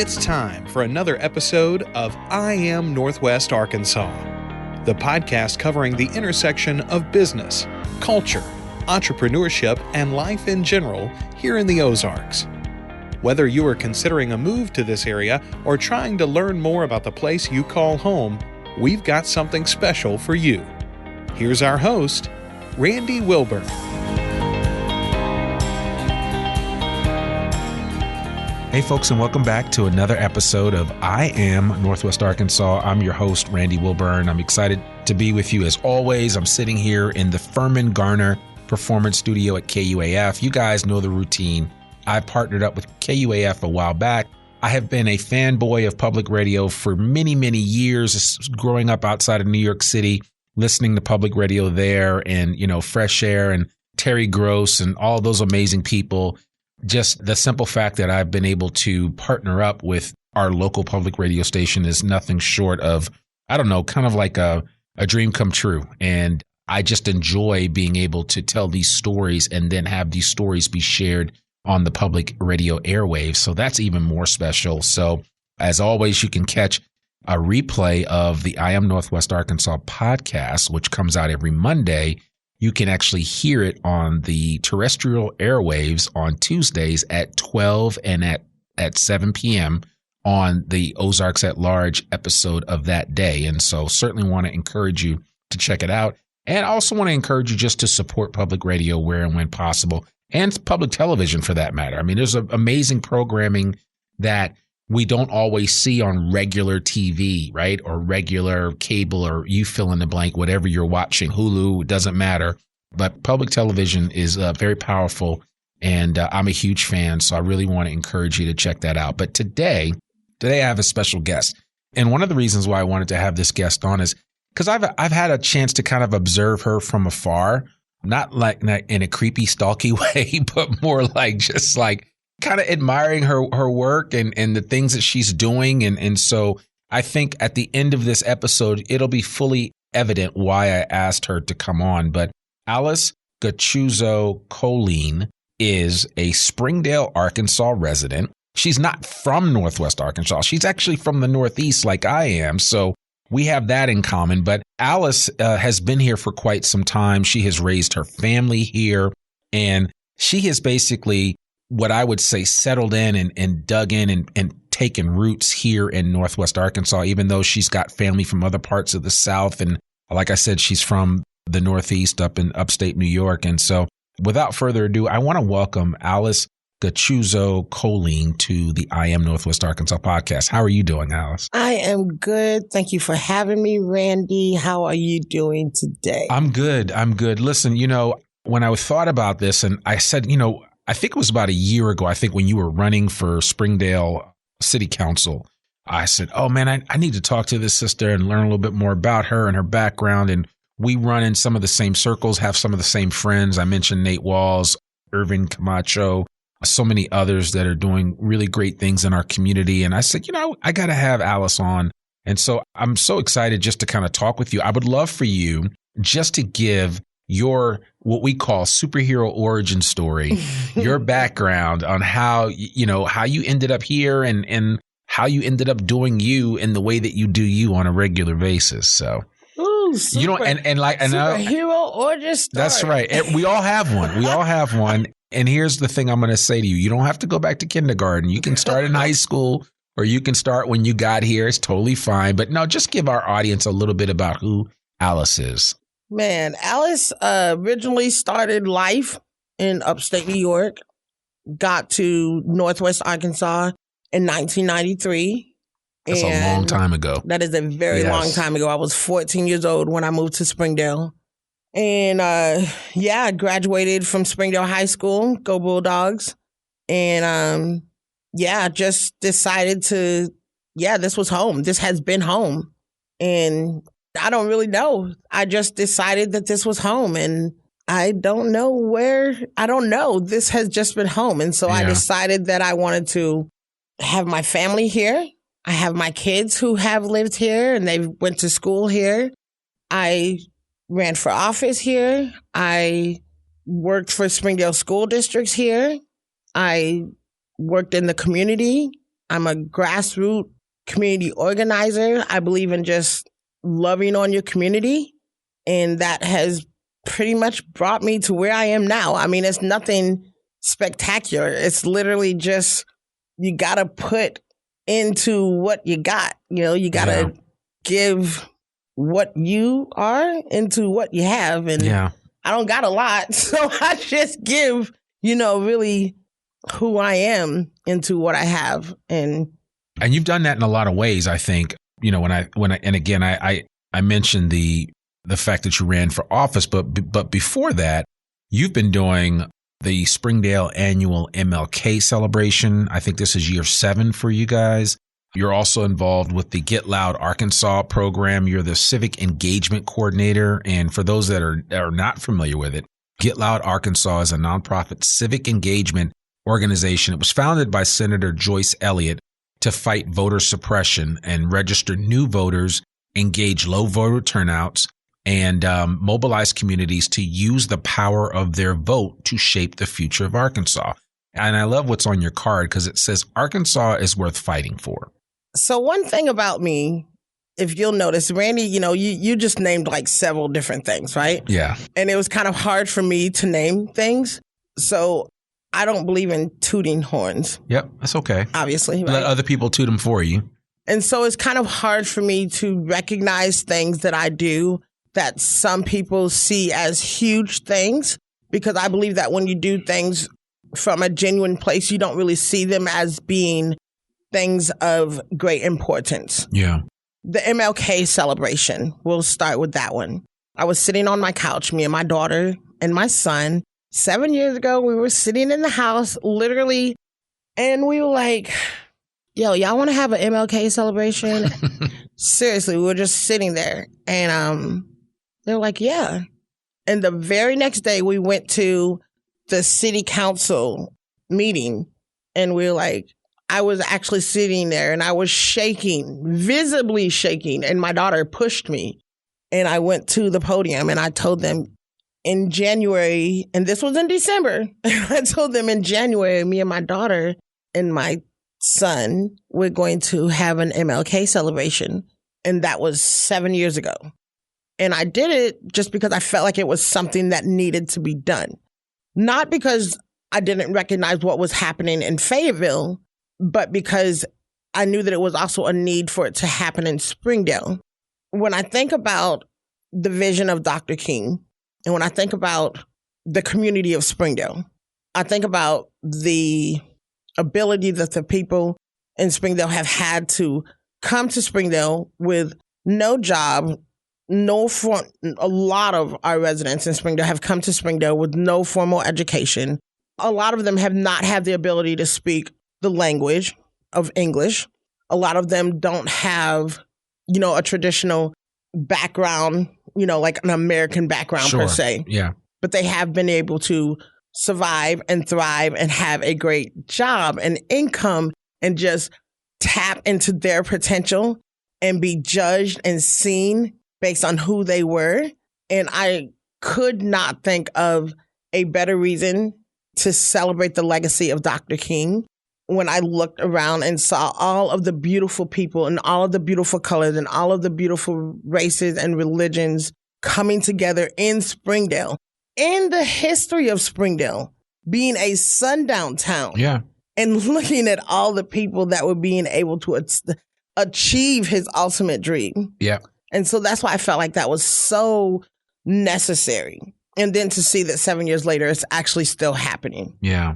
It's time for another episode of I Am Northwest Arkansas, the podcast covering the intersection of business, culture, entrepreneurship, and life in general here in the Ozarks. Whether you are considering a move to this area or trying to learn more about the place you call home, we've got something special for you. Here's our host, Randy Wilburn. Hey folks, and welcome back to another episode of I Am Northwest Arkansas. I'm your host, Randy Wilburn. I'm excited to be with you as always. I'm sitting here in the Furman Garner Performance Studio at KUAF. You guys know the routine. I partnered up with KUAF a while back. I have been a fanboy of public radio for many, many years, growing up outside of New York City, listening to public radio there and, Fresh Air and Terry Gross and all those amazing people. Just the simple fact that I've been able to partner up with our local public radio station is nothing short of, kind of like a dream come true. And I just enjoy being able to tell these stories and then have these stories be shared on the public radio airwaves. So that's even more special. So as always, you can catch a replay of the I Am Northwest Arkansas podcast, which comes out every Monday. You can actually hear it on the terrestrial airwaves on Tuesdays at 12 and at 7 p.m. on the Ozarks at Large episode of that day. And so certainly want to encourage you to check it out. And I also want to encourage you just to support public radio where and when possible, and public television for that matter. I mean, there's amazing programming that we don't always see on regular TV, right? Or regular cable, or you fill in the blank, whatever you're watching, Hulu, it doesn't matter. But public television is very powerful, and I'm a huge fan. So I really want to encourage you to check that out. But today I have a special guest. And one of the reasons why I wanted to have this guest on is because I've had a chance to kind of observe her from afar, not like in a creepy, stalky way, but more like just like kind of admiring her work and the things that she's doing. And so I think at the end of this episode, it'll be fully evident why I asked her to come on. But Alice Gachuzo-Colin is a Springdale, Arkansas resident. She's not from Northwest Arkansas. She's actually from the Northeast like I am. So we have that in common. But Alice has been here for quite some time. She has raised her family here, and she has basically, what I would say, settled in and dug in and taken roots here in Northwest Arkansas, even though she's got family from other parts of the South. And like I said, she's from the Northeast up in upstate New York. And so without further ado, I want to welcome Alice Gachuzo-Colin to the I Am Northwest Arkansas podcast. How are you doing, Alice? I am good. Thank you for having me, Randy. How are you doing today? I'm good. Listen, when I thought about this, and I said, I think it was about a year ago, I think when you were running for Springdale City Council, I said, oh man, I need to talk to this sister and learn a little bit more about her and her background. And we run in some of the same circles, have some of the same friends. I mentioned Nate Walls, Irvin Camacho, so many others that are doing really great things in our community. And I said, I got to have Alice on. And so I'm so excited just to kind of talk with you. I would love for you just to give your what we call superhero origin story, your background on how you ended up here and how you ended up doing you in the way that you do you on a regular basis. So, superhero origin story. That's right. We all have one. And here's the thing I'm going to say to you. You don't have to go back to kindergarten. You can start in high school, or you can start when you got here. It's totally fine. But no, just give our audience a little bit about who Alice is. Man, Alice originally started life in upstate New York, got to Northwest Arkansas in 1993. That's a long time ago. That is a very long time ago. I was 14 years old when I moved to Springdale. And I graduated from Springdale High School, go Bulldogs. And just decided this was home. This has been home. And I don't really know. I just decided that this was home, and I don't know where. I don't know. This has just been home. And so I decided that I wanted to have my family here. I have my kids who have lived here and they went to school here. I ran for office here. I worked for Springdale school districts here. I worked in the community. I'm a grassroots community organizer. I believe in just loving on your community. And that has pretty much brought me to where I am now. I mean, it's nothing spectacular. It's literally just, you got to put into what you got. You know, you got to give what you are into what you have. And I don't got a lot. So I just give, you know, really who I am into what I have. And you've done that in a lot of ways, I think. You know, when I and again, I mentioned the fact that you ran for office, but before that, you've been doing the Springdale annual MLK celebration. I think this is year 7 for you guys. You're also involved with the Get Loud Arkansas program. You're the Civic Engagement Coordinator. And for those that are not familiar with it, Get Loud Arkansas is a nonprofit civic engagement organization. It was founded by Senator Joyce Elliott to fight voter suppression and register new voters, engage low voter turnouts, and mobilize communities to use the power of their vote to shape the future of Arkansas. And I love what's on your card because it says Arkansas is worth fighting for. So one thing about me, if you'll notice, Randy, you know, you just named like several different things, right? Yeah. And it was kind of hard for me to name things. So I don't believe in tooting horns. Yep, that's okay. Obviously. Right? Let other people toot them for you. And so it's kind of hard for me to recognize things that I do that some people see as huge things, because I believe that when you do things from a genuine place, you don't really see them as being things of great importance. Yeah. The MLK celebration, we'll start with that one. I was sitting on my couch, me and my daughter and my son. 7 years ago, we were sitting in the house, literally, and we were like, yo, y'all want to have an MLK celebration? Seriously, we were just sitting there. And they were like, yeah. And the very next day, we went to the city council meeting, and we were like, I was actually sitting there and I was shaking, visibly shaking. And my daughter pushed me. And I went to the podium and I told them in January, and this was in December, I told them in January, me and my daughter and my son, we're going to have an MLK celebration. And that was 7 years ago. And I did it just because I felt like it was something that needed to be done. Not because I didn't recognize what was happening in Fayetteville, but because I knew that it was also a need for it to happen in Springdale. When I think about the vision of Dr. King, and when I think about the community of Springdale, I think about the ability that the people in Springdale have had to come to Springdale with no job, a lot of our residents in Springdale have come to Springdale with no formal education. A lot of them have not had the ability to speak the language of English. A lot of them don't have, a traditional background, like an American background per se. Yeah. But they have been able to survive and thrive and have a great job and income and just tap into their potential and be judged and seen based on who they were. And I could not think of a better reason to celebrate the legacy of Dr. King when I looked around and saw all of the beautiful people and all of the beautiful colors and all of the beautiful races and religions coming together in Springdale. In the history of Springdale, being a sundown town. Yeah. And looking at all the people that were being able to achieve his ultimate dream. Yeah. And so that's why I felt like that was so necessary. And then to see that 7 years later, it's actually still happening. Yeah.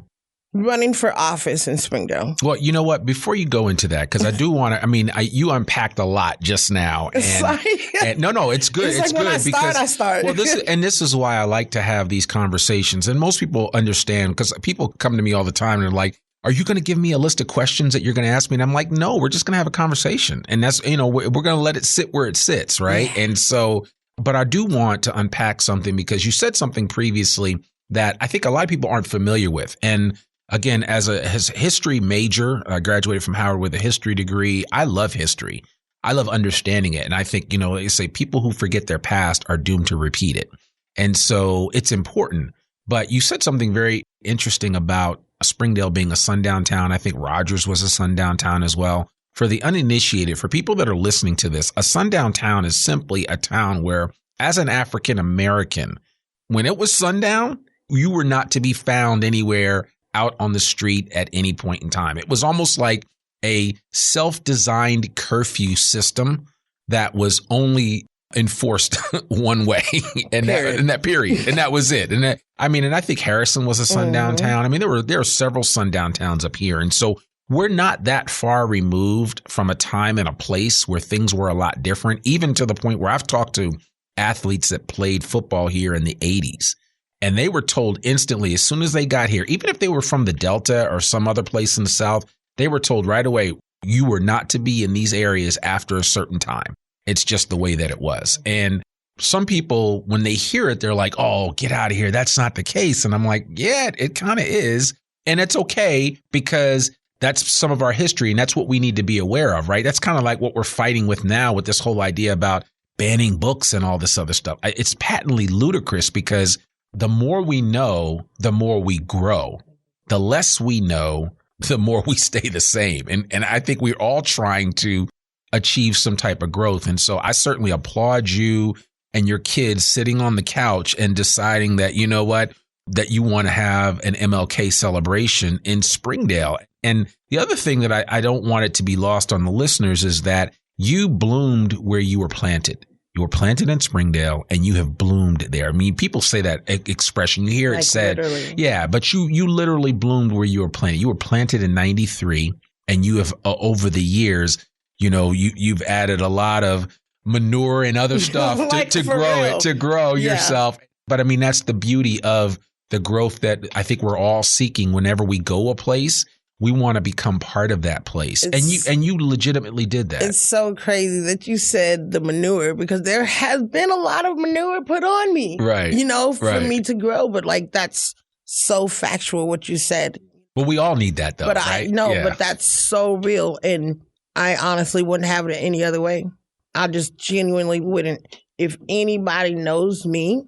Running for office in Springdale. Well, you know what? Before you go into that, because I do want to, you unpacked a lot just now. And no, it's good. It's like good when I start. Well, this is why I like to have these conversations. And most people understand, because people come to me all the time and they're like, are you going to give me a list of questions that you're going to ask me? And I'm like, no, we're just going to have a conversation. And that's, we're going to let it sit where it sits. Right. Yeah. And so, but I do want to unpack something, because you said something previously that I think a lot of people aren't familiar with. And again, as a history major, I graduated from Howard with a history degree. I love history. I love understanding it. And I think, they say people who forget their past are doomed to repeat it. And so it's important. But you said something very interesting about Springdale being a sundown town. I think Rogers was a sundown town as well. For the uninitiated, for people that are listening to this, a sundown town is simply a town where, as an African American, when it was sundown, you were not to be found anywhere out on the street at any point in time. It was almost like a self-designed curfew system that was only enforced one way and that period. And that was it. And I think Harrison was a sundown town. I mean, there are several sundown towns up here. And so we're not that far removed from a time and a place where things were a lot different, even to the point where I've talked to athletes that played football here in the 80s. And they were told instantly, as soon as they got here, even if they were from the Delta or some other place in the South, they were told right away, you were not to be in these areas after a certain time. It's just the way that it was. And some people, when they hear it, they're like, oh, get out of here. That's not the case. And I'm like, yeah, it kind of is. And it's okay, because that's some of our history. And that's what we need to be aware of, right? That's kind of like what we're fighting with now with this whole idea about banning books and all this other stuff. It's patently ludicrous, because the more we know, the more we grow. The less we know, the more we stay the same. And I think we're all trying to achieve some type of growth. And so I certainly applaud you and your kids sitting on the couch and deciding that, you know what, that you want to have an MLK celebration in Springdale. And the other thing that I don't want it to be lost on the listeners is that you bloomed where you were planted. You were planted in Springdale and you have bloomed there. I mean, people say that expression. You hear it said, literally. Yeah, but you literally bloomed where you were planted. You were planted in 93, and you have over the years, you know, you've added a lot of manure and other stuff to grow yourself. But I mean, that's the beauty of the growth that I think we're all seeking whenever we go a place. We want to become part of that place. And you legitimately did that. It's so crazy that you said the manure, because there has been a lot of manure put on me. Right. You know, for me to grow. But like, that's so factual what you said. Well, we all need that though. But right? But that's so real. And I honestly wouldn't have it any other way. I just genuinely wouldn't. If anybody knows me,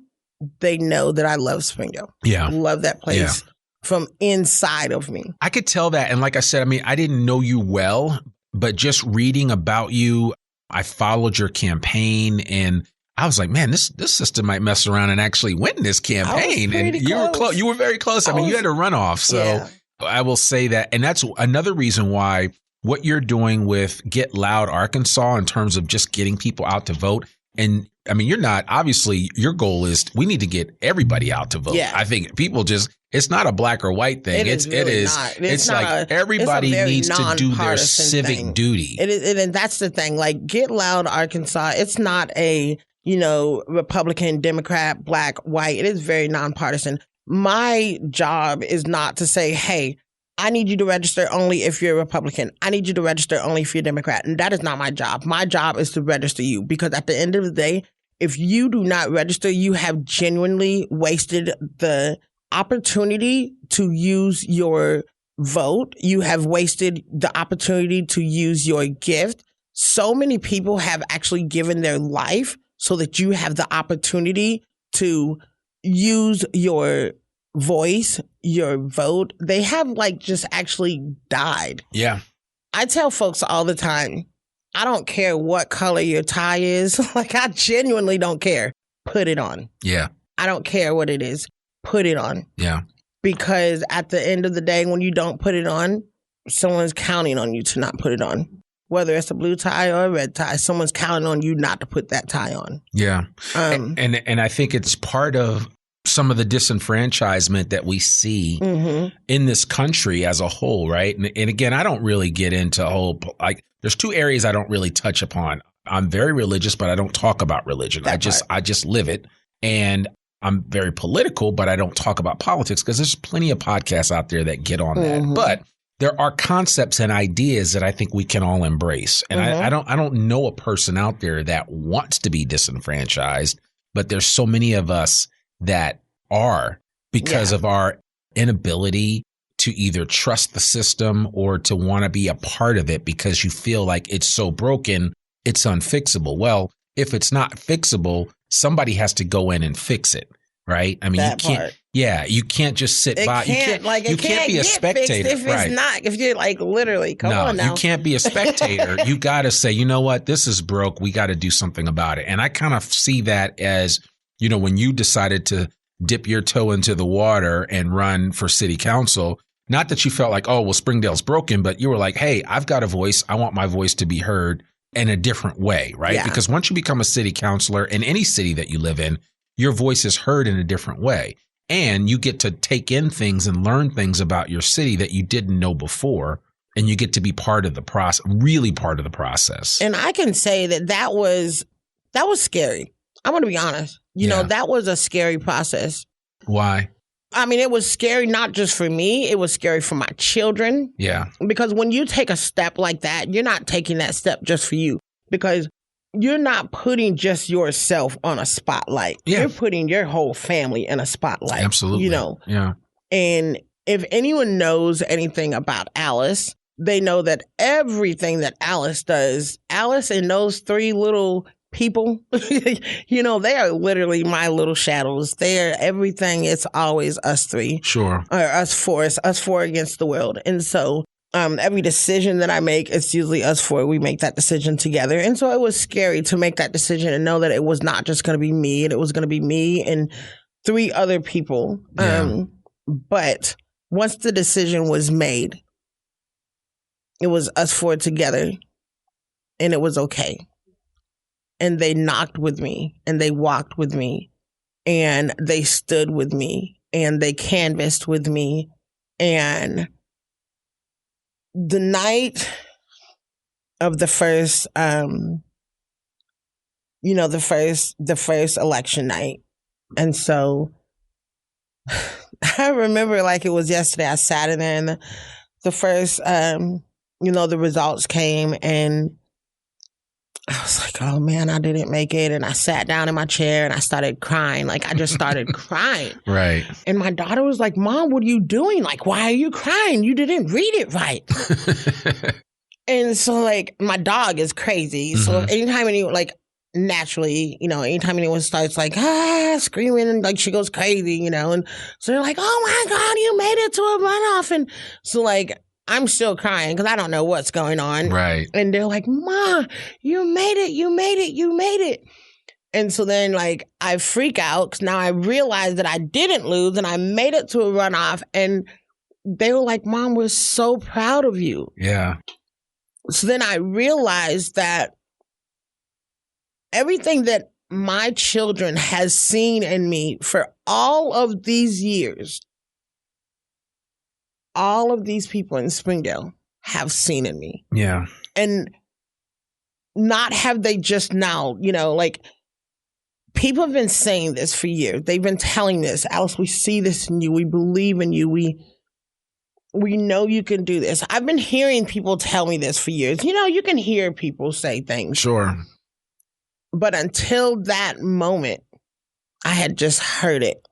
they know that I love Springdale. Yeah. I love that place. Yeah. From inside of me. I could tell that. And like I said, I mean, I didn't know you well, but just reading about you, I followed your campaign and I was like, man, this sister might mess around and actually win this campaign. And you were close. You were very close. I mean, you had a runoff. So I will say that. And that's another reason why what you're doing with Get Loud Arkansas in terms of just getting people out to vote. And I mean, you're not, obviously your goal is we need to get everybody out to vote. Yeah. I think people just, it's not a black or white thing. It's like everybody needs to do their civic duty. It is, and that's the thing. Like Get Loud Arkansas, it's not a, you know, Republican, Democrat, black, white. It is very nonpartisan. My job is not to say, hey, I need you to register only if you're a Republican. I need you to register only if you're a Democrat. And that is not my job. My job is to register you, because at the end of the day, if you do not register, you have genuinely wasted the opportunity to use your vote. You have wasted the opportunity to use your gift. So many people have actually given their life so that you have the opportunity to use your voice, your vote. They have like just actually died. Yeah. I tell folks all the time, I don't care what color your tie is. Like, I genuinely don't care. Put it on. Yeah. I don't care what it is. Put it on. Yeah. Because at the end of the day, when you don't put it on, someone's counting on you to not put it on. Whether it's a blue tie or a red tie, someone's counting on you not to put that tie on. Yeah. And I think it's part of some of the disenfranchisement that we see in this country as a whole, right? And again, I don't really get into like, there's two areas I don't really touch upon. I'm very religious, but I don't talk about religion. I just live it. And I'm very political, but I don't talk about politics because there's plenty of podcasts out there that get on that. But there are concepts and ideas that I think we can all embrace. And I don't know a person out there that wants to be disenfranchised, but there's so many of us that are, because of our inability to either trust the system or to want to be a part of it because you feel like it's so broken, it's unfixable. Well, if it's not fixable, somebody has to go in and fix it, right? I mean, that you can't. Part. Yeah, you can't just sit by. You can't be a spectator. If it's not, if you're like literally, come on now. You can't be a spectator. You got to say, you know what, this is broke. We got to do something about it. And I kind of see that as, you know, when you decided to dip your toe into the water and run for city council, not that you felt like, oh, well, Springdale's broken, but you were like, hey, I've got a voice. I want my voice to be heard in a different way, right? Yeah. Because once you become a city councilor in any city that you live in, your voice is heard in a different way. And you get to take in things and learn things about your city that you didn't know before. And you get to be part of the process, really part of the process. And I can say that was scary. I'm going to be honest. You know, that was a scary process. Why? I mean, it was scary not just for me. It was scary for my children. Yeah. Because when you take a step like that, you're not taking that step just for you. Because you're not putting just yourself on a spotlight. Yeah. You're putting your whole family in a spotlight. Absolutely. You know? Yeah. And if anyone knows anything about Alice, they know that everything that Alice does, Alice and those three little people, you know, they are literally my little shadows. They are everything. It's always us three. Sure. Or us four against the world. And so every decision that I make, it's usually us four. We make that decision together. And so it was scary to make that decision and know that it was not just going to be me, and it was going to be me and three other people. Yeah. But once the decision was made, it was us four together, and it was okay. And they knocked with me, and they walked with me, and they stood with me, and they canvassed with me. And the night of the first, the first election night. And so I remember like it was yesterday. I sat in there, and the first, the results came, and I was like, oh man, I didn't make it. And I sat down in my chair and I started crying. Like I just started crying. Right. And my daughter was like, Mom, what are you doing? Like, why are you crying? You didn't read it right. And so like my dog is crazy. Mm-hmm. So anytime anyone naturally, anytime anyone starts like, screaming and like she goes crazy, and so they're like, oh my God, you made it to a runoff. And so like, I'm still crying because I don't know what's going on. Right. And they're like, Ma, you made it, you made it, you made it. And so then like I freak out because now I realize that I didn't lose and I made it to a runoff. And they were like, Mom, we're so proud of you. Yeah. So then I realized that everything that my children has seen in me for all of these years, all of these people in Springdale have seen in me. Yeah. And not have they just now, like people have been saying this for years. They've been telling this, Alice, we see this in you. We believe in you. We know you can do this. I've been hearing people tell me this for years. You can hear people say things. Sure. But until that moment, I had just heard it.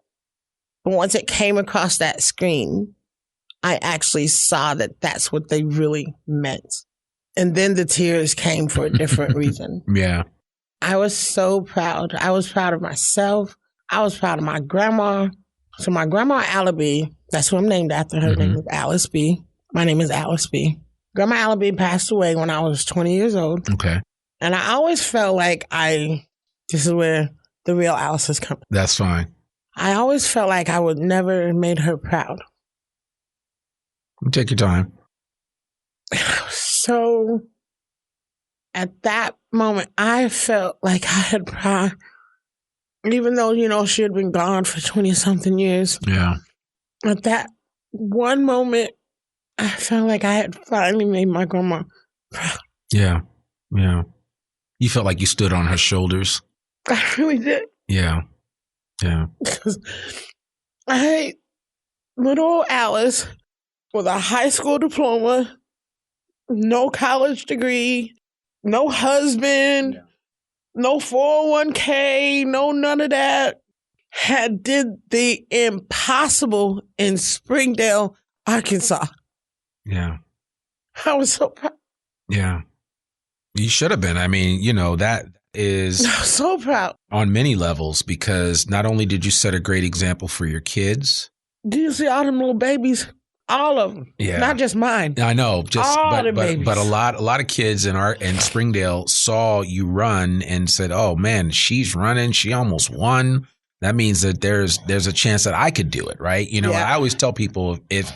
But once it came across that screen, I actually saw that that's what they really meant. And then the tears came for a different reason. Yeah. I was so proud. I was proud of myself. I was proud of my grandma. So my grandma, Alice, that's what I'm named after. Her name is Alice B. My name is Alice B. Grandma Alice passed away when I was 20 years old. Okay. And I always felt like this is where the real Alice is coming. That's fine. I always felt like I would never have made her proud. Take your time. So at that moment, I felt like I had pride, even though, she had been gone for 20-something years. Yeah. At that one moment, I felt like I had finally made my grandma proud. Yeah. Yeah. You felt like you stood on her shoulders. I really did. Yeah. Yeah. Because little old Alice, with a high school diploma, no college degree, no husband, no 401k, no none of that, did the impossible in Springdale, Arkansas. Yeah. I was so proud. Yeah. You should have been. I mean, is so proud on many levels, because not only did you set a great example for your kids. Do you see all them little babies? All of them. Yeah. Not just mine. I know. But a lot of kids in Springdale saw you run and said, "Oh man, she's running. She almost won. That means that there's a chance that I could do it." Right. I always tell people, if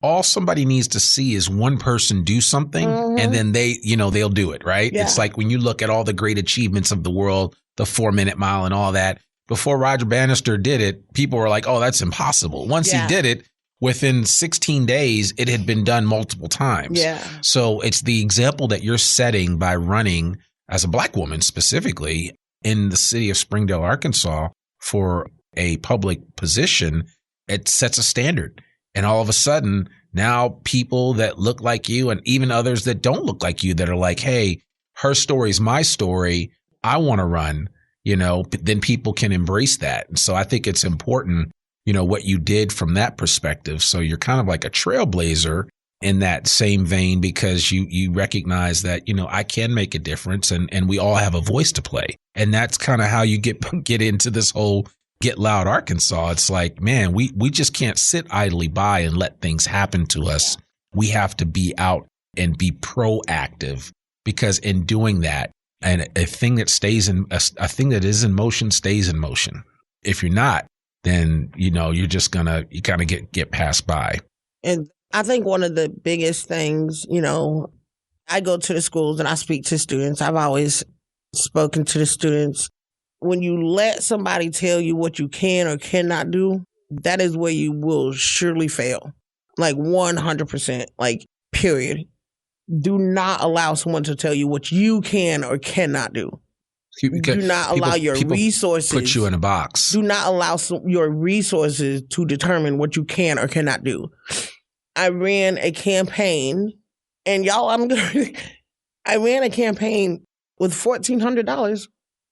all somebody needs to see is one person do something, and then they'll do it. Right. Yeah. It's like when you look at all the great achievements of the world, the 4-minute mile and all that. Before Roger Bannister did it, people were like, "Oh, that's impossible." Once he did it, within 16 days, it had been done multiple times. Yeah. So it's the example that you're setting by running as a Black woman specifically in the city of Springdale, Arkansas for a public position. It sets a standard. And all of a sudden, now people that look like you and even others that don't look like you that are like, "Hey, her story's my story. I want to run," then people can embrace that. And so I think it's important what you did from that perspective. So you're kind of like a trailblazer in that same vein, because you recognize that, I can make a difference and we all have a voice to play. And that's kind of how you get into this whole Get Loud Arkansas. It's like, man, we just can't sit idly by and let things happen to us. We have to be out and be proactive, because in doing that, and a thing that is in motion stays in motion. If you're not, then, you're just you kind of get passed by. And I think one of the biggest things, I go to the schools and I speak to students. I've always spoken to the students. When you let somebody tell you what you can or cannot do, that is where you will surely fail. Like 100%, like period. Do not allow someone to tell you what you can or cannot do. Do not allow your resources. Put you in a box. Do not allow your resources to determine what you can or cannot do. I ran a campaign, and y'all, I ran a campaign with $1,400.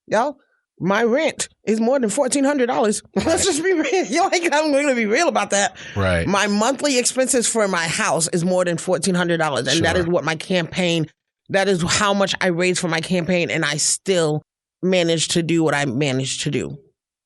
Y'all, my rent is more than $1,400. Let's just be real. I'm going to be real about that. Right. My monthly expenses for my house is more than $1,400, and that is what my campaign. That is how much I raised for my campaign, and I still managed to do what I managed to do.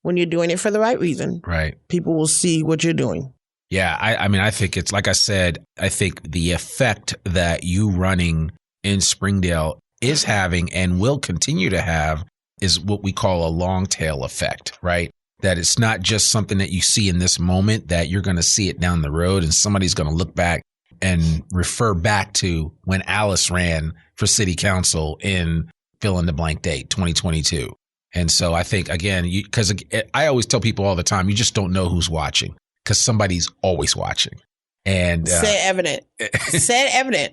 When you're doing it for the right reason, right, people will see what you're doing. Yeah, I think it's like I said, I think the effect that you running in Springdale is having and will continue to have is what we call a long tail effect, right? That it's not just something that you see in this moment, that you're going to see it down the road and somebody's going to look back and refer back to when Alice ran for city council in fill in the blank date, 2022. And so I think, again, because I always tell people all the time, you just don't know who's watching, because somebody's always watching. And said evident,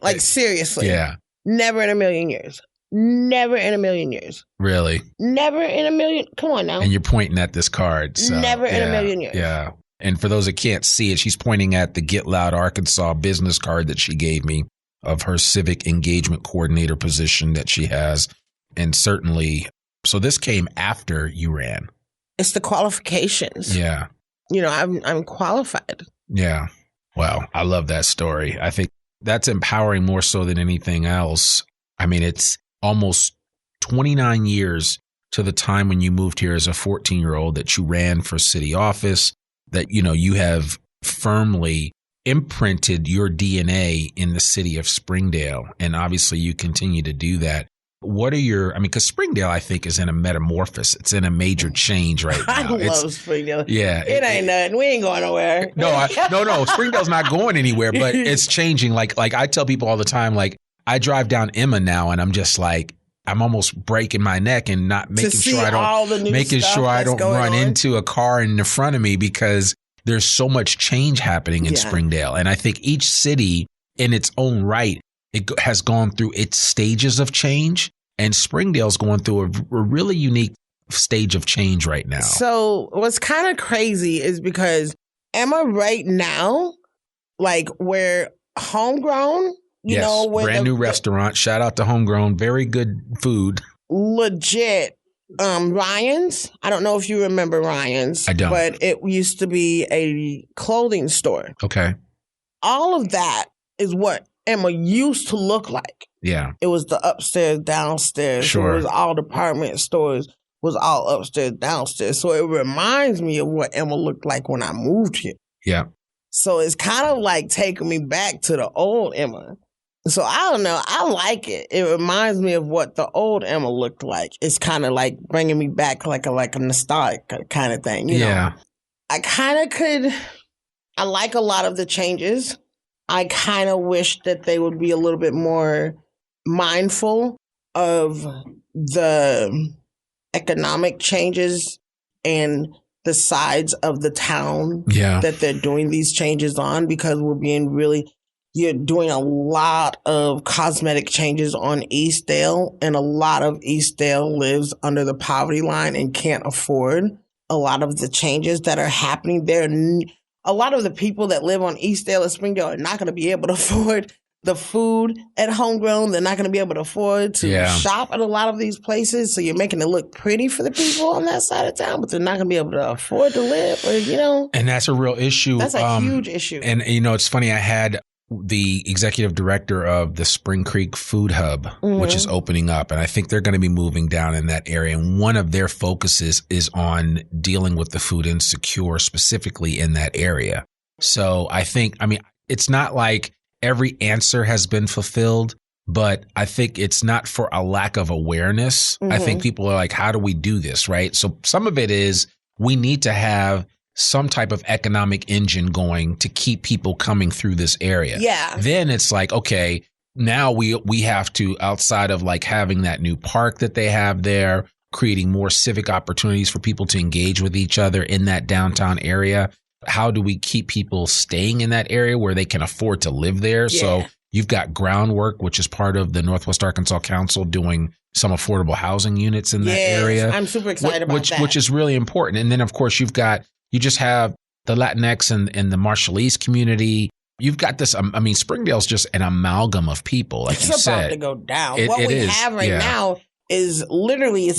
like seriously. Yeah. Never in a million years. Never in a million years. Really? Never in a million. Come on now. And you're pointing at this card. So, never in a million years. Yeah. And for those that can't see it, she's pointing at the Get Loud Arkansas business card that she gave me of her Civic Engagement Coordinator position that she has. And certainly, so this came after you ran. It's the qualifications. Yeah. I'm qualified. Yeah. Wow. I love that story. I think that's empowering more so than anything else. I mean, it's almost 29 years to the time when you moved here as a 14-year-old that you ran for city office, that, you have firmly imprinted your DNA in the city of Springdale. And obviously you continue to do that. What are because Springdale, I think, is in a metamorphosis. It's in a major change right now. I love Springdale. Yeah. It ain't nothing. We ain't going nowhere. No. Springdale's not going anywhere, but it's changing. Like I tell people all the time, like I drive down Emma now and I'm just like, I'm almost breaking my neck and not making sure I don't run into a car in the front of me, because there's so much change happening in Springdale. And I think each city in its own right, it has gone through its stages of change, and Springdale's going through a really unique stage of change right now. So what's kind of crazy is because Emma right now, like we're homegrown, brand new restaurant. Shout out to Homegrown. Very good food. Legit. Ryan's. I don't know if you remember Ryan's. I don't. But it used to be a clothing store. Okay. All of that is what Emma used to look like. Yeah. It was the upstairs, downstairs. Sure. It was all department stores, was all upstairs, downstairs. So it reminds me of what Emma looked like when I moved here. Yeah. So it's kind of like taking me back to the old Emma. So I don't know. I like it. It reminds me of what the old Emma looked like. It's kind of like bringing me back like a nostalgic kind of thing. You know? I like a lot of the changes. I kind of wish that they would be a little bit more mindful of the economic changes and the sides of the town that they're doing these changes on, because you're doing a lot of cosmetic changes on Eastdale, and a lot of Eastdale lives under the poverty line and can't afford a lot of the changes that are happening there. A lot of the people that live on Eastdale and Springdale are not going to be able to afford the food at Homegrown. They're not going to be able to afford to shop at a lot of these places. So you're making it look pretty for the people on that side of town, but they're not going to be able to afford to live, or, And that's a real issue. That's a huge issue. And, it's funny. I had the executive director of the Spring Creek Food Hub, which is opening up, and I think they're going to be moving down in that area. And one of their focuses is on dealing with the food insecure, specifically in that area. So it's not like every answer has been fulfilled, but I think it's not for a lack of awareness. I think people are like, how do we do this, right? So some of it is we need to have some type of economic engine going to keep people coming through this area. Yeah. Then it's like, okay, now we have to, outside of like having that new park that they have there, creating more civic opportunities for people to engage with each other in that downtown area. How do we keep people staying in that area where they can afford to live there? Yeah. So you've got Groundwork, which is part of the Northwest Arkansas Council, doing some affordable housing units in that area. I'm super excited about that. Which is really important. And then, of course, you just have the Latinx and the Marshallese community. You've got this, Springdale's just an amalgam of people, like you said. It's about to go down. What we have right now is literally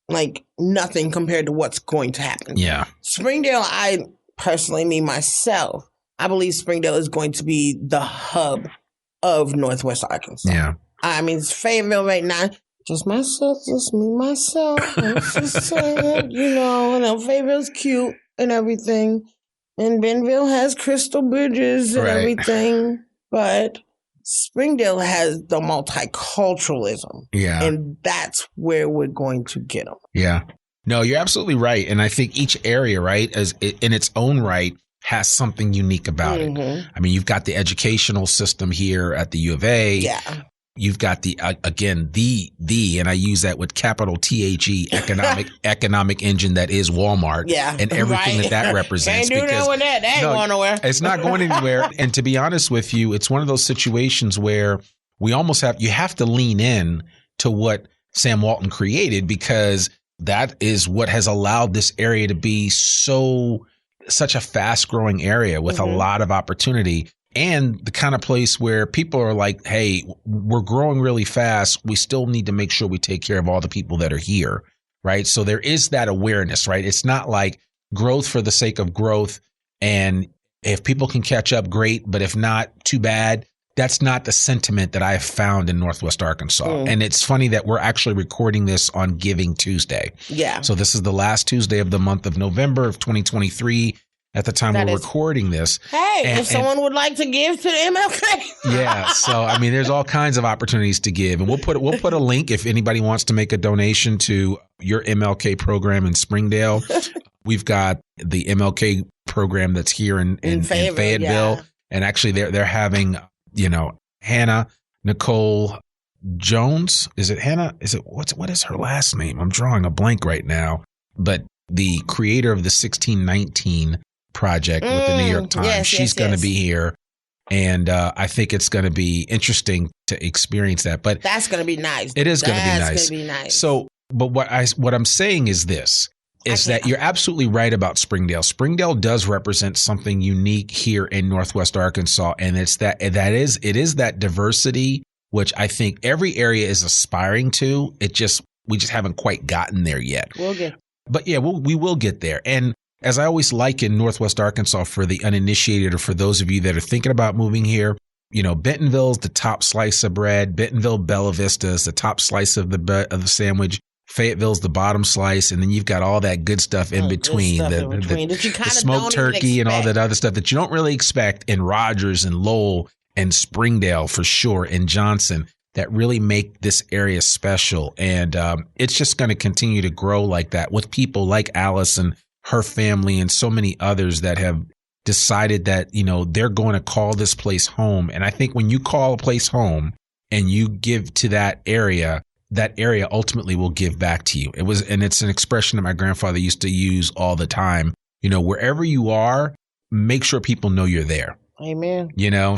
like nothing compared to what's going to happen. Yeah. Springdale, I believe Springdale is going to be the hub of Northwest Arkansas. Yeah. It's Fayetteville right now. Just me, myself. Just saying, Fayetteville's cute and everything. And Bentonville has Crystal Bridges and everything. But Springdale has the multiculturalism. Yeah. And that's where we're going to get them. Yeah. No, you're absolutely right. And I think each area, right, in its own right, has something unique about it. You've got the educational system here at the U of A. Yeah. You've got the and I use that with capital THE economic engine that is Walmart. Yeah. And everything that represents. Can't do that with that. That ain't going nowhere. It's not going anywhere. And to be honest with you, it's one of those situations where you have to lean in to what Sam Walton created, because that is what has allowed this area to be such a fast growing area with a lot of opportunity. And the kind of place where people are like, hey, we're growing really fast. We still need to make sure we take care of all the people that are here, right? So there is that awareness, right? It's not like growth for the sake of growth. And if people can catch up, great. But if not, too bad. That's not the sentiment that I've found in Northwest Arkansas. And it's funny that we're actually recording this on Giving Tuesday. Yeah. So this is the last Tuesday of the month of November of 2023. At the time we're recording this. Hey, if someone would like to give to the MLK. Yeah. So, there's all kinds of opportunities to give. And we'll put a link if anybody wants to make a donation to your MLK program in Springdale. We've got the MLK program that's here in Fayetteville. Yeah. And actually they're having, Hannah Nicole Jones. Is it Hannah? What is her last name? I'm drawing a blank right now. But the creator of the 1619 project with the New York Times. She's going to be here. And I think it's going to be interesting to experience that. But that's going to be nice. It is going to be nice. That's going to be nice. So, but what I'm saying is this, is that you're absolutely right about Springdale. Springdale does represent something unique here in Northwest Arkansas. And it is that diversity, which I think every area is aspiring to. We just haven't quite gotten there yet. We'll get. But yeah, we will get there. And as I always like in Northwest Arkansas, for the uninitiated or for those of you that are thinking about moving here, Bentonville's the top slice of bread. Bentonville, Bella Vista is the top slice of the sandwich. Fayetteville's the bottom slice, and then you've got all that good stuff in between, the smoked turkey and all that other stuff that you don't really expect in Rogers and Lowell and Springdale for sure, and Johnson, that really make this area special. And it's just going to continue to grow like that with people like Alice and her family and so many others that have decided that, they're going to call this place home. And I think when you call a place home and you give to that area ultimately will give back to you. It's an expression that my grandfather used to use all the time. Wherever you are, make sure people know you're there. Amen.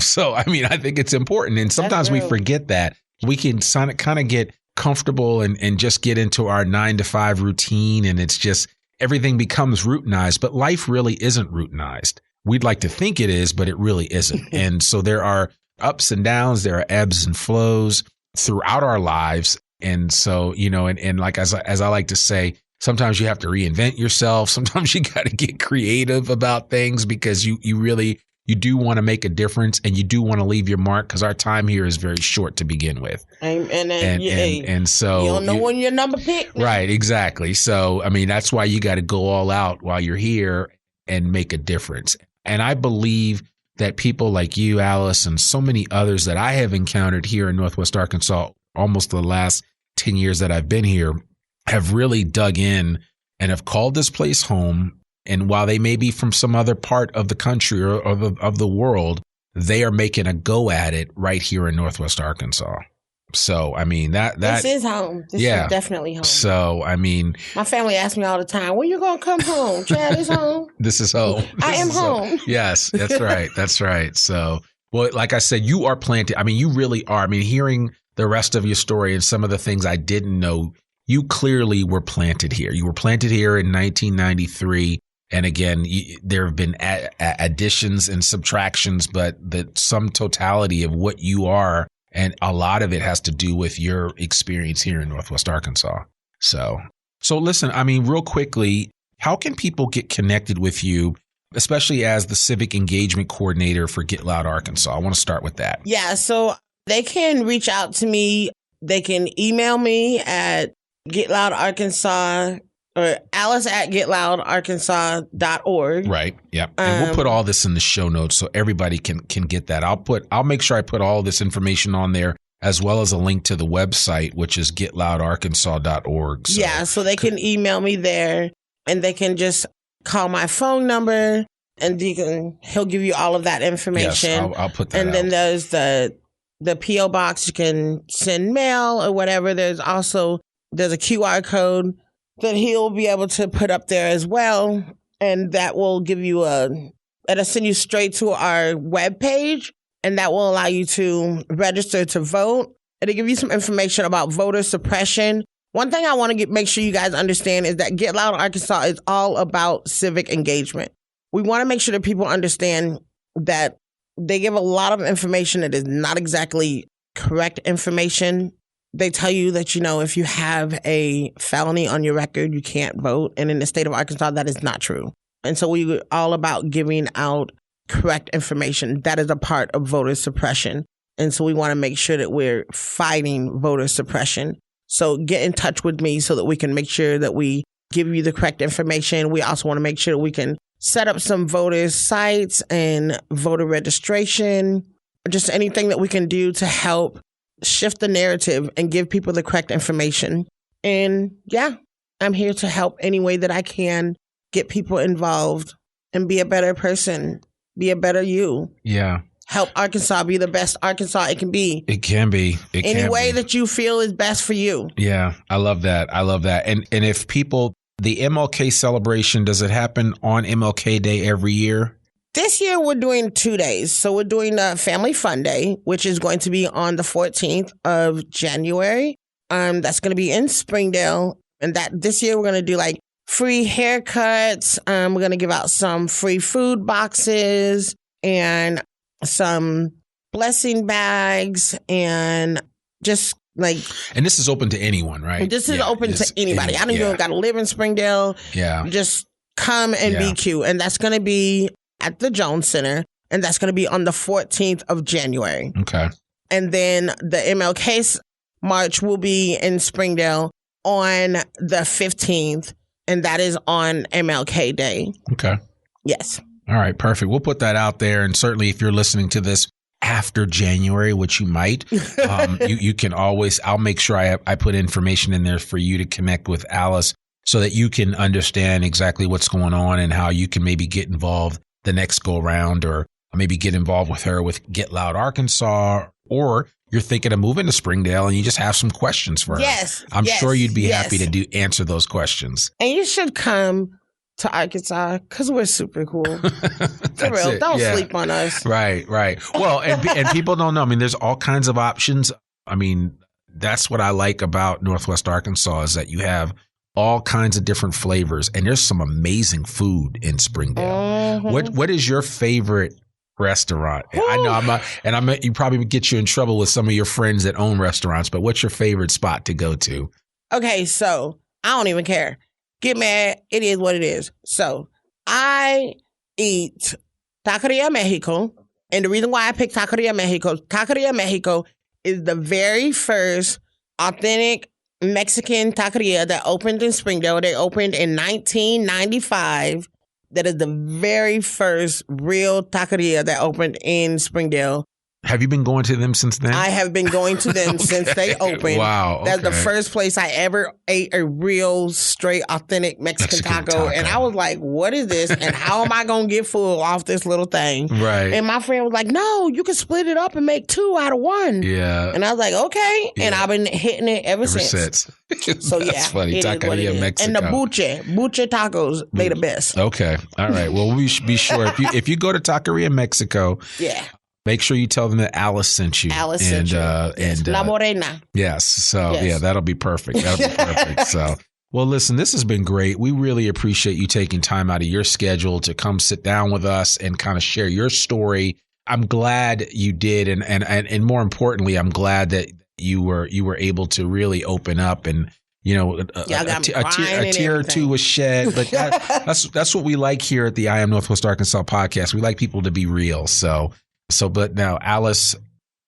So, I think it's important. And sometimes we forget that. We can kind of get comfortable and just get into our 9-to-5 routine. And it's just everything becomes routinized. But life really isn't routinized. We'd like to think it is, but it really isn't. And so there are ups and downs. There are ebbs and flows throughout our lives. And so, and like, as I like to say, sometimes you have to reinvent yourself. Sometimes you got to get creative about things because you do want to make a difference and you do want to leave your mark because our time here is very short to begin with. And so you don't know when your number pick. Right. Exactly. So, that's why you got to go all out while you're here and make a difference. And I believe that people like you, Alice, and so many others that I have encountered here in Northwest Arkansas, almost the last 10 years that I've been here, have really dug in and have called this place home. And while they may be from some other part of the country or of the world, they are making a go at it right here in Northwest Arkansas. So, this is home. This is definitely home. So, my family asks me all the time, when you going to come home? Chad is home. This is home. I am home. Yes, that's right. That's right. So, well, like I said, you are planted. You really are. Hearing the rest of your story and some of the things I didn't know, you clearly were planted here. You were planted here in 1993. And again, there have been additions and subtractions, but the sum totality of what you are, and a lot of it has to do with your experience here in Northwest Arkansas. So listen, real quickly, how can people get connected with you, especially as the Civic Engagement Coordinator for Get Loud Arkansas? I want to start with that. Yeah, so they can reach out to me. They can email me at getloudarkansas or alice@getloudarkansas.org. Right. Yep. And we'll put all this in the show notes so everybody can get that. I'll make sure I put all this information on there, as well as a link to the website, which is getloudarkansas.org. So they can email me there, and they can just call my phone number, and he'll give you all of that information. Yes, I'll put that and out. Then there's the P.O. box. You can send mail or whatever. There's a QR code that he'll be able to put up there as well. And that will give you it'll send you straight to our webpage, and that will allow you to register to vote. It'll give you some information about voter suppression. One thing I want to make sure you guys understand is that Get Loud Arkansas is all about civic engagement. We want to make sure that people understand that they give a lot of information that is not exactly correct information. They tell you that, if you have a felony on your record, you can't vote. And in the state of Arkansas, that is not true. And so we're all about giving out correct information. That is a part of voter suppression. And so we want to make sure that we're fighting voter suppression. So get in touch with me so that we can make sure that we give you the correct information. We also want to make sure that we can set up some voter sites and voter registration, just anything that we can do to help shift the narrative and give people the correct information. And I'm here to help any way that I can, get people involved and be a better person, be a better you. Yeah. Help Arkansas be the best Arkansas it can be. It can be. Any way that you feel is best for you. Yeah, I love that. And if people, the MLK celebration, does it happen on MLK Day every year? This year, we're doing 2 days. So we're doing Family Fun Day, which is going to be on the 14th of January. That's going to be in Springdale. And this year, we're going to do free haircuts. We're going to give out some free food boxes and some blessing bags and just And this is open to anyone, right? This is open to anybody. I don't even got to live in Springdale. Yeah. Just come and be cute. And that's going to be at the Jones Center. and that's going to be on the 14th of January. Okay. And then the MLK March will be in Springdale on the 15th, and that is on MLK Day. Okay. Yes. All right, perfect. We'll put that out there. And certainly if you're listening to this after January, which you might, you can always, I'll make sure I put information in there for you to connect with Alice so that you can understand exactly what's going on and how you can maybe get involved the next go around, or maybe get involved with her with Get Loud Arkansas, or you're thinking of moving to Springdale and you just have some questions for her. Yes. I'm sure you'd be happy to answer those questions. And you should come to Arkansas because we're super cool. For real. Don't sleep on us. Right. Well, and people don't know. I mean, there's all kinds of options. I mean, that's what I like about Northwest Arkansas is that you have all kinds of different flavors, and there's some amazing food in Springdale. Mm-hmm. What is your favorite restaurant? Woo! I know you probably get you in trouble with some of your friends that own restaurants, but what's your favorite spot to go to? Okay, so I don't even care. Get mad. It is what it is. So I eat Taqueria Mexico. And the reason why I picked Taqueria Mexico is the very first authentic Mexican taqueria that opened in Springdale. They opened in 1995. That is the very first real taqueria that opened in Springdale. Have you been going to them since then? I have been going to them since they opened. Wow. Okay. That's the first place I ever ate a real, straight, authentic Mexican taco. And I was like, what is this? And how am I going to get full off this little thing? Right. And my friend was like, no, you can split it up and make 2 out of 1. Yeah. And I was like, okay. Yeah. And I've been hitting it ever since. So that's funny. Taqueria Mexico. And the buche tacos, they the best. Okay. All right. Well, we should be sure if you go to Taqueria Mexico. Yeah. Make sure you tell them that Alice sent you. Alice sent you. And La Morena. Yes. So, yeah, that'll be perfect. So, well, listen, this has been great. We really appreciate you taking time out of your schedule to come sit down with us and kind of share your story. I'm glad you did. And more importantly, I'm glad that you were able to really open up and, you know, a tear or two was shed. But that's what we like here at the I Am Northwest Arkansas podcast. We like people to be real. But now, Alice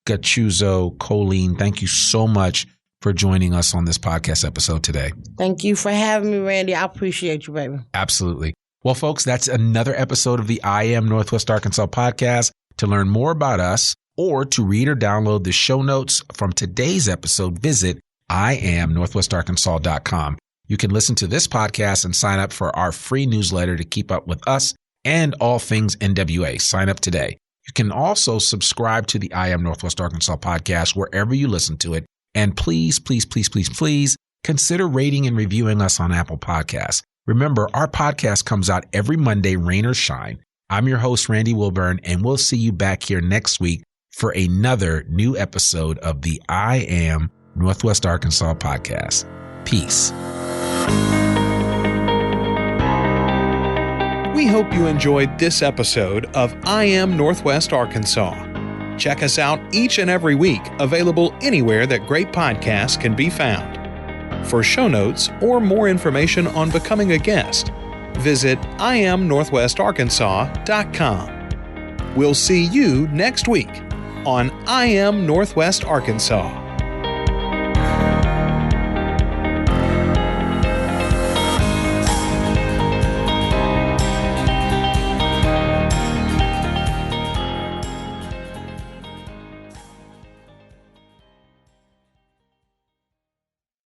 Gachuzo-Colin, thank you so much for joining us on this podcast episode today. Thank you for having me, Randy. I appreciate you, baby. Absolutely. Well, folks, that's another episode of the I Am Northwest Arkansas podcast. To learn more about us or to read or download the show notes from today's episode, visit IamNorthwestArkansas.com. You can listen to this podcast and sign up for our free newsletter to keep up with us and all things NWA. Sign up today. You can also subscribe to the I Am Northwest Arkansas podcast wherever you listen to it. And please, please, please, please, please consider rating and reviewing us on Apple Podcasts. Remember, our podcast comes out every Monday, rain or shine. I'm your host, Randy Wilburn, and we'll see you back here next week for another new episode of the I Am Northwest Arkansas podcast. Peace. We hope you enjoyed this episode of I Am Northwest Arkansas. Check us out each and every week, available anywhere that great podcasts can be found. For show notes or more information on becoming a guest, visit IamNorthwestArkansas.com. We'll see you next week on I Am Northwest Arkansas.